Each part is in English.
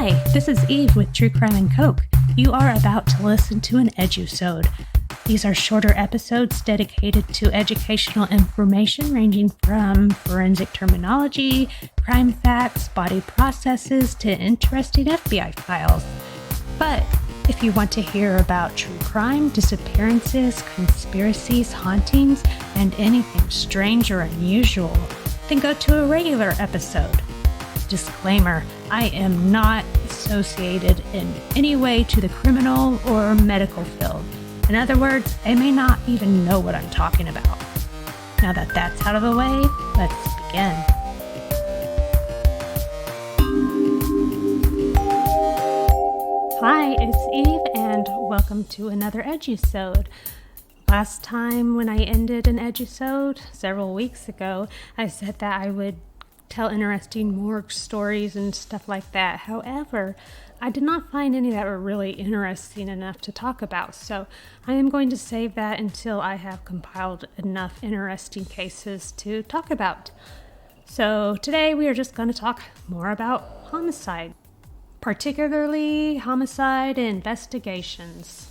Hi, this is Eve with True Crime and Coke. You are about to listen to an EDUsode. These are shorter episodes dedicated to educational information ranging from forensic terminology, crime facts, body processes, to interesting FBI files. But if you want to hear about true crime, disappearances, conspiracies, hauntings, and anything strange or unusual, then go to a regular episode. Disclaimer, I am not associated in any way to the criminal or medical field. In other words, I may not even know what I'm talking about. Now that that's out of the way, let's begin. Hi, it's Eve, and welcome to another EDUsode. Last time when I ended an EDUsode, several weeks ago, I said that I would tell interesting morgue stories and stuff like that. However, I did not find any that were really interesting enough to talk about, so I am going to save that until I have compiled enough interesting cases to talk about. So today we are just going to talk more about homicide, particularly homicide investigations.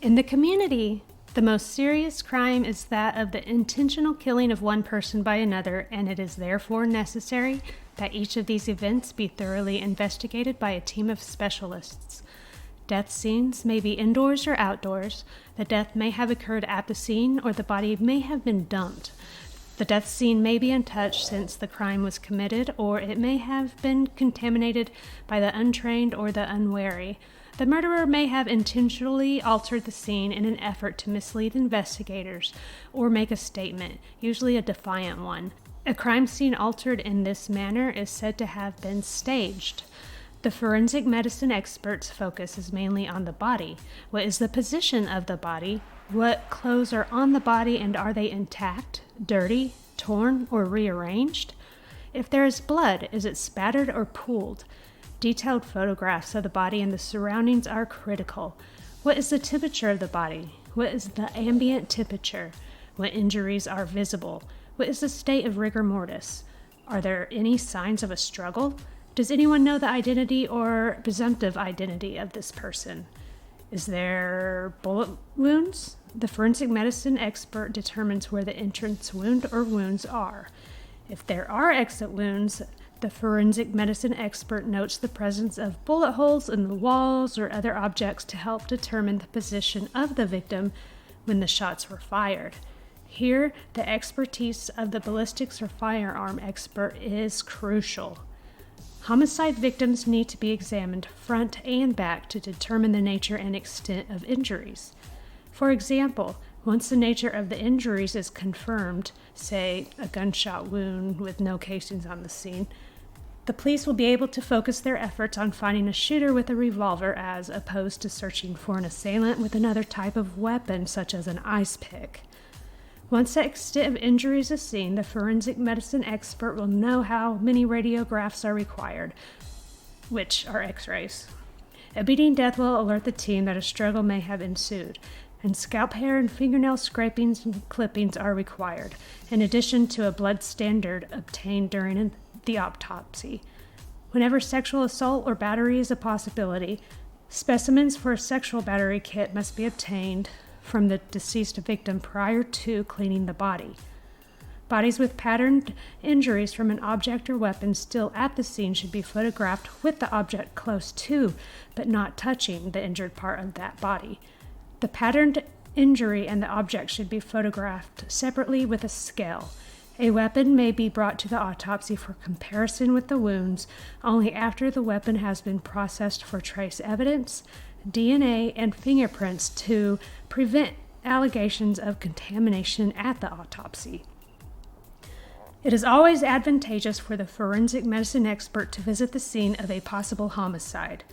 In the community, the most serious crime is that of the intentional killing of one person by another, and it is therefore necessary that each of these events be thoroughly investigated by a team of specialists. Death scenes may be indoors or outdoors. The death may have occurred at the scene, or the body may have been dumped. The death scene may be untouched since the crime was committed, or it may have been contaminated by the untrained or the unwary. The murderer may have intentionally altered the scene in an effort to mislead investigators or make a statement, usually a defiant one. A crime scene altered in this manner is said to have been staged. The forensic medicine expert's focus is mainly on the body. What is the position of the body? What clothes are on the body, and are they intact, dirty, torn, or rearranged? If there is blood, is it spattered or pooled? Detailed photographs of the body and the surroundings are critical. What is the temperature of the body? What is the ambient temperature? What injuries are visible? What is the state of rigor mortis? Are there any signs of a struggle? Does anyone know the identity or presumptive identity of this person? Is there bullet wounds? The forensic medicine expert determines where the entrance wound or wounds are. If there are exit wounds, the forensic medicine expert notes the presence of bullet holes in the walls or other objects to help determine the position of the victim when the shots were fired. Here, the expertise of the ballistics or firearm expert is crucial. Homicide victims need to be examined front and back to determine the nature and extent of injuries. For example, once the nature of the injuries is confirmed, say a gunshot wound with no casings on the scene, the police will be able to focus their efforts on finding a shooter with a revolver as opposed to searching for an assailant with another type of weapon such as an ice pick. Once the extent of injuries is seen, the forensic medicine expert will know how many radiographs are required, which are x-rays. A beating death will alert the team that a struggle may have ensued, and scalp hair and fingernail scrapings and clippings are required, in addition to a blood standard obtained during the autopsy. Whenever sexual assault or battery is a possibility, specimens for a sexual battery kit must be obtained from the deceased victim prior to cleaning the body. Bodies with patterned injuries from an object or weapon still at the scene should be photographed with the object close to, but not touching, the injured part of that body. The patterned injury and the object should be photographed separately with a scale. A weapon may be brought to the autopsy for comparison with the wounds only after the weapon has been processed for trace evidence, DNA, and fingerprints to prevent allegations of contamination at the autopsy. It is always advantageous for the forensic medicine expert to visit the scene of a possible homicide.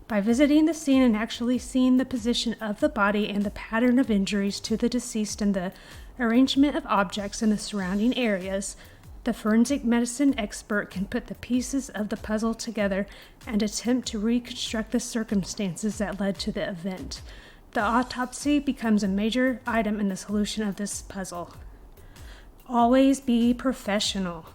By visiting the scene and actually seeing the position of the body and the pattern of injuries to the deceased and the arrangement of objects in the surrounding areas, the forensic medicine expert can put the pieces of the puzzle together and attempt to reconstruct the circumstances that led to the event. The autopsy becomes a major item in the solution of this puzzle. Always be professional.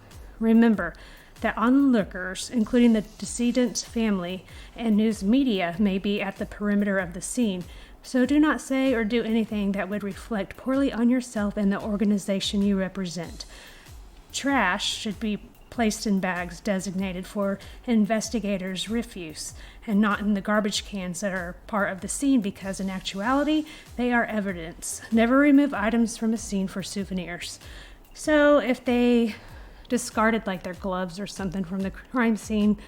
Remember, that onlookers, including the decedent's family and news media, may be at the perimeter of the scene. So do not say or do anything that would reflect poorly on yourself and the organization you represent. Trash should be placed in bags designated for investigators' refuse and not in the garbage cans that are part of the scene, because in actuality, they are evidence. Never remove items from a scene for souvenirs. So if they discarded like their gloves or something from the crime scene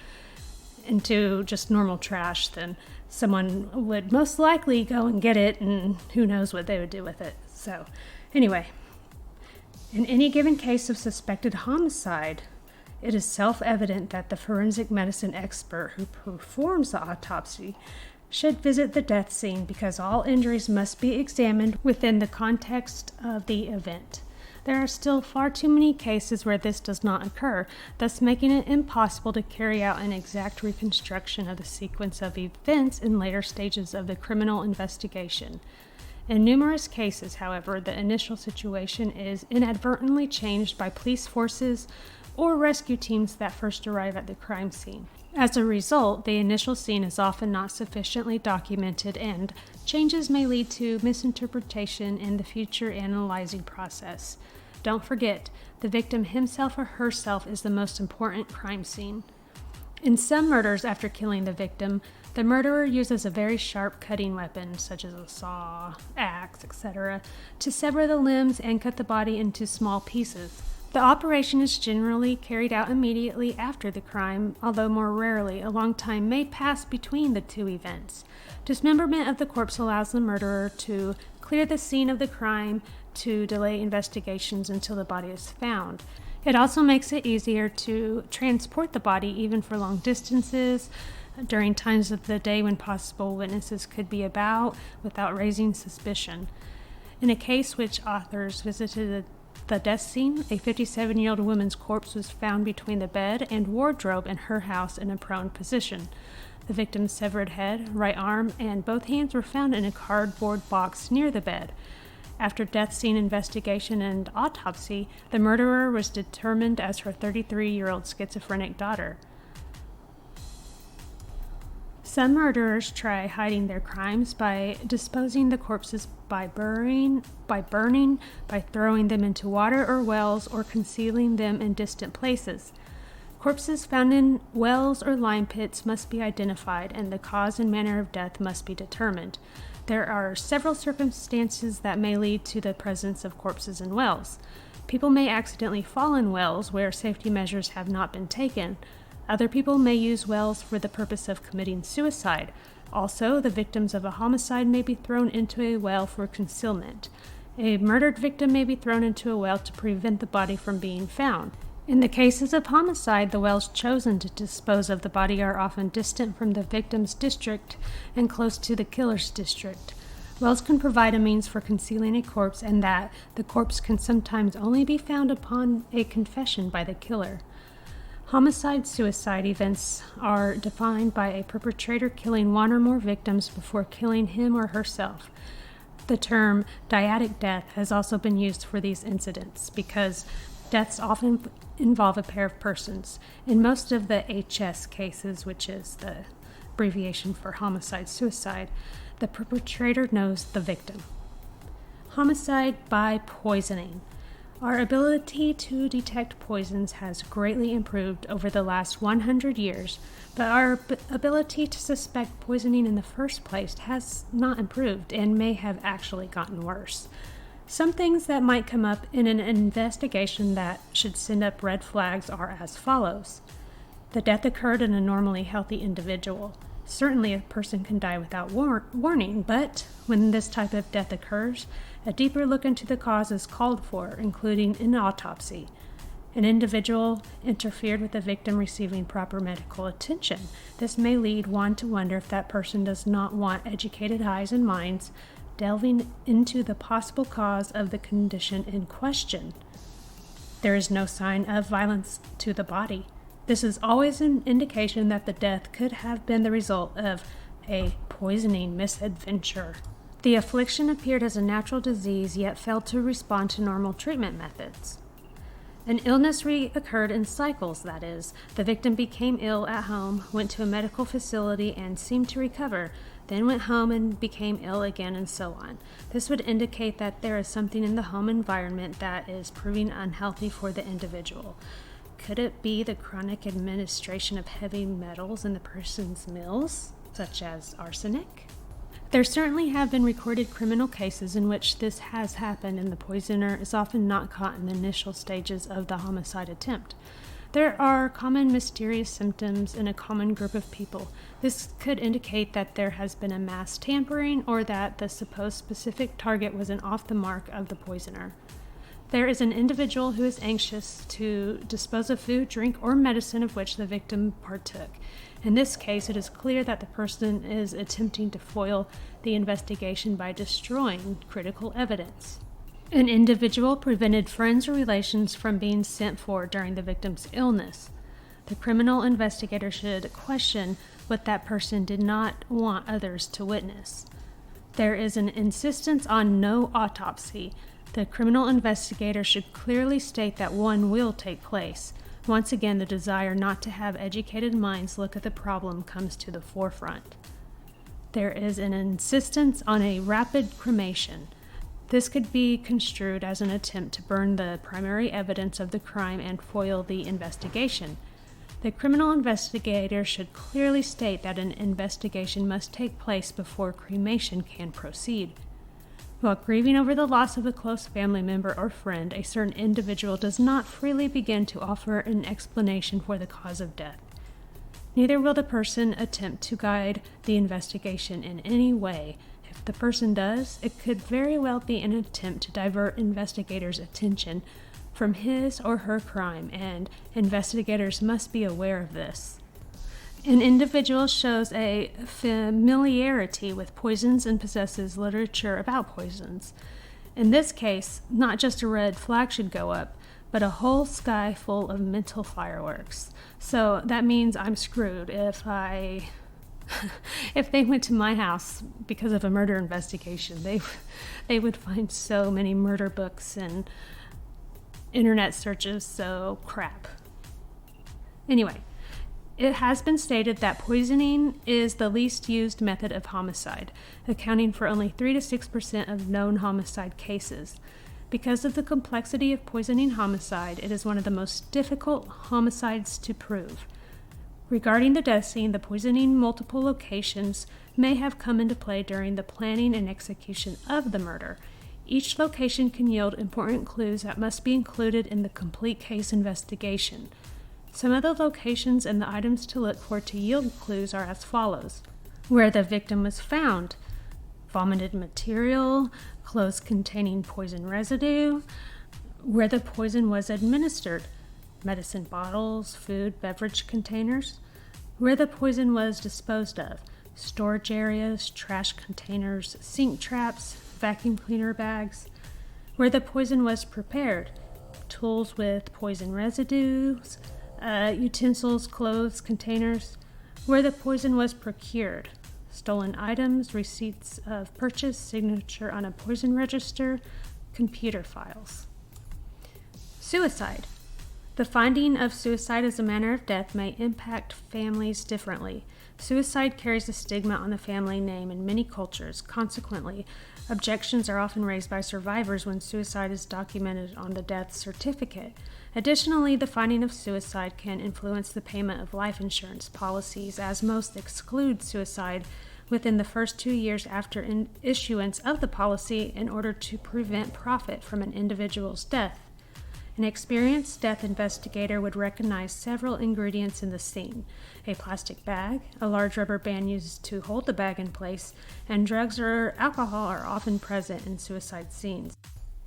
into just normal trash, then someone would most likely go and get it, and who knows what they would do with it. So anyway, in any given case of suspected homicide, it is self-evident that the forensic medicine expert who performs the autopsy should visit the death scene, because all injuries must be examined within the context of the event. There are still far too many cases where this does not occur, thus making it impossible to carry out an exact reconstruction of the sequence of events in later stages of the criminal investigation. In numerous cases, however, the initial situation is inadvertently changed by police forces or rescue teams that first arrive at the crime scene. As a result, the initial scene is often not sufficiently documented, and changes may lead to misinterpretation in the future analyzing process. Don't forget, the victim himself or herself is the most important crime scene. In some murders, after killing the victim, the murderer uses a very sharp cutting weapon, such as a saw, axe, etc., to sever the limbs and cut the body into small pieces. The operation is generally carried out immediately after the crime, although more rarely a long time may pass between the two events. Dismemberment of the corpse allows the murderer to clear the scene of the crime to delay investigations until the body is found. It also makes it easier to transport the body even for long distances during times of the day when possible witnesses could be about without raising suspicion. In a case which authors visited the death scene, a 57-year-old woman's corpse was found between the bed and wardrobe in her house in a prone position. The victim's severed head, right arm, and both hands were found in a cardboard box near the bed. After death scene investigation and autopsy, the murderer was determined as her 33-year-old schizophrenic daughter. Some murderers try hiding their crimes by disposing the corpses by burning, by throwing them into water or wells, or concealing them in distant places. Corpses found in wells or lime pits must be identified, and the cause and manner of death must be determined. There are several circumstances that may lead to the presence of corpses in wells. People may accidentally fall in wells where safety measures have not been taken. Other people may use wells for the purpose of committing suicide. Also, the victims of a homicide may be thrown into a well for concealment. A murdered victim may be thrown into a well to prevent the body from being found. In the cases of homicide, the wells chosen to dispose of the body are often distant from the victim's district and close to the killer's district. Wells can provide a means for concealing a corpse, and that the corpse can sometimes only be found upon a confession by the killer. Homicide-suicide events are defined by a perpetrator killing one or more victims before killing him or herself. The term dyadic death has also been used for these incidents because deaths often involve a pair of persons. In most of the HS cases, which is the abbreviation for homicide-suicide, the perpetrator knows the victim. Homicide by poisoning. Our ability to detect poisons has greatly improved over the last 100 years, but our ability to suspect poisoning in the first place has not improved and may have actually gotten worse. Some things that might come up in an investigation that should send up red flags are as follows. The death occurred in a normally healthy individual. Certainly a person can die without warning, but when this type of death occurs, a deeper look into the cause is called for, including an autopsy. An individual interfered with the victim receiving proper medical attention. This may lead one to wonder if that person does not want educated eyes and minds delving into the possible cause of the condition in question. There is no sign of violence to the body. This is always an indication that the death could have been the result of a poisoning misadventure. The affliction appeared as a natural disease, yet failed to respond to normal treatment methods. An illness reoccurred in cycles, that is. The victim became ill at home, went to a medical facility and seemed to recover, then went home and became ill again, and so on. This would indicate that there is something in the home environment that is proving unhealthy for the individual. Could it be the chronic administration of heavy metals in the person's meals, such as arsenic? There certainly have been recorded criminal cases in which this has happened, and the poisoner is often not caught in the initial stages of the homicide attempt. There are common mysterious symptoms in a common group of people. This could indicate that there has been a mass tampering or that the supposed specific target wasn't off the mark of the poisoner. There is an individual who is anxious to dispose of food, drink, or medicine of which the victim partook. In this case, it is clear that the person is attempting to foil the investigation by destroying critical evidence. An individual prevented friends or relations from being sent for during the victim's illness. The criminal investigator should question what that person did not want others to witness. There is an insistence on no autopsy. The criminal investigator should clearly state that one will take place. Once again, the desire not to have educated minds look at the problem comes to the forefront. There is an insistence on a rapid cremation. This could be construed as an attempt to burn the primary evidence of the crime and foil the investigation. The criminal investigator should clearly state that an investigation must take place before cremation can proceed. While grieving over the loss of a close family member or friend, a certain individual does not freely begin to offer an explanation for the cause of death. Neither will the person attempt to guide the investigation in any way. If the person does, it could very well be an attempt to divert investigators' attention from his or her crime, and investigators must be aware of this. An individual shows a familiarity with poisons and possesses literature about poisons. In this case, not just a red flag should go up, but a whole sky full of mental fireworks. So that means I'm screwed if if they went to my house because of a murder investigation. They would find so many murder books and internet searches, so crap. Anyway, it has been stated that poisoning is the least used method of homicide, accounting for only 3 to 6% of known homicide cases. Because of the complexity of poisoning homicide, it is one of the most difficult homicides to prove. Regarding the death scene, the poisoning multiple locations may have come into play during the planning and execution of the murder. Each location can yield important clues that must be included in the complete case investigation. Some of the locations and the items to look for to yield clues are as follows: where the victim was found, vomited material, clothes containing poison residue, where the poison was administered, medicine bottles, food, beverage containers, where the poison was disposed of, storage areas, trash containers, sink traps, vacuum cleaner bags, where the poison was prepared, tools with poison residues, utensils, clothes, containers, where the poison was procured, stolen items, receipts of purchase, signature on a poison register, computer files. Suicide. The finding of suicide as a manner of death may impact families differently. Suicide carries a stigma on the family name in many cultures. Consequently, objections are often raised by survivors when suicide is documented on the death certificate. Additionally, the finding of suicide can influence the payment of life insurance policies, as most exclude suicide within the first 2 years after issuance of the policy in order to prevent profit from an individual's death. An experienced death investigator would recognize several ingredients in the scene: a plastic bag, a large rubber band used to hold the bag in place, and drugs or alcohol are often present in suicide scenes.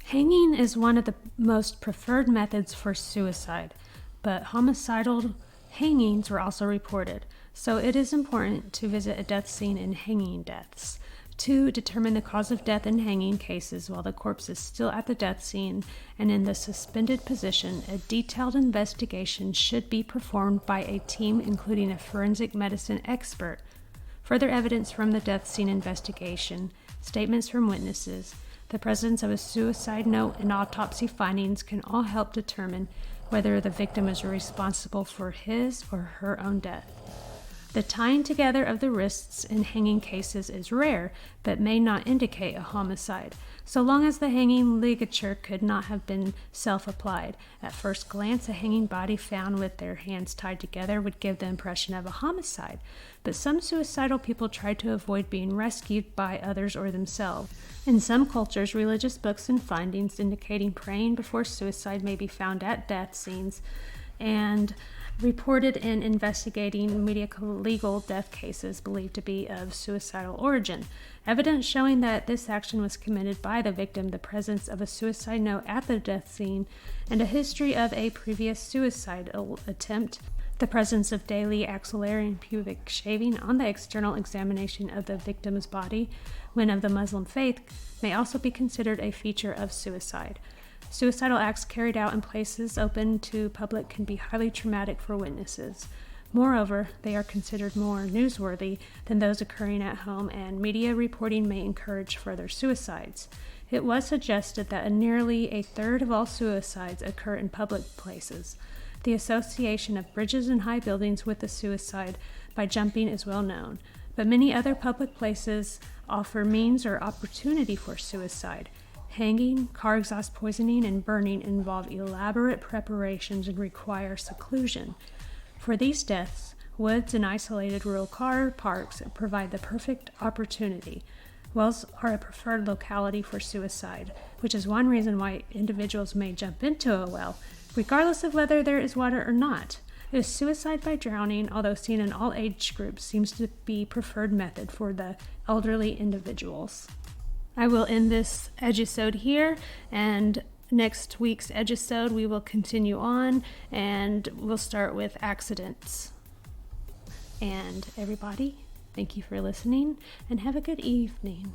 Hanging is one of the most preferred methods for suicide, but homicidal hangings were also reported, so it is important to visit a death scene in hanging deaths to determine the cause of death in hanging cases while the corpse is still at the death scene and in the suspended position. A detailed investigation should be performed by a team including a forensic medicine expert. Further evidence from the death scene investigation, statements from witnesses, The presence of a suicide note and autopsy findings can all help determine whether the victim is responsible for his or her own death. The tying together of the wrists in hanging cases is rare, but may not indicate a homicide, so long as the hanging ligature could not have been self-applied. At first glance, a hanging body found with their hands tied together would give the impression of a homicide, but some suicidal people try to avoid being rescued by others or themselves. In some cultures, religious books and findings indicating praying before suicide may be found at death scenes and reported in investigating legal death cases believed to be of suicidal origin. Evidence showing that this action was committed by the victim, the presence of a suicide note at the death scene, and a history of a previous suicide attempt, the presence of daily axillary and pubic shaving on the external examination of the victim's body when of the Muslim faith may also be considered a feature of suicide. Suicidal acts carried out in places open to public can be highly traumatic for witnesses. Moreover, they are considered more newsworthy than those occurring at home, and media reporting may encourage further suicides. It was suggested that nearly a third of all suicides occur in public places. The association of bridges and high buildings with the suicide by jumping is well known, but many other public places offer means or opportunity for suicide. Hanging, car exhaust poisoning, and burning involve elaborate preparations and require seclusion. For these deaths, woods and isolated rural car parks provide the perfect opportunity. Wells are a preferred locality for suicide, which is one reason why individuals may jump into a well, regardless of whether there is water or not. Suicide by drowning, although seen in all age groups, seems to be preferred method for the elderly individuals. I will end this EDUsode here, and next week's EDUsode we will continue on, and we'll start with accidents. And everybody, thank you for listening, and have a good evening.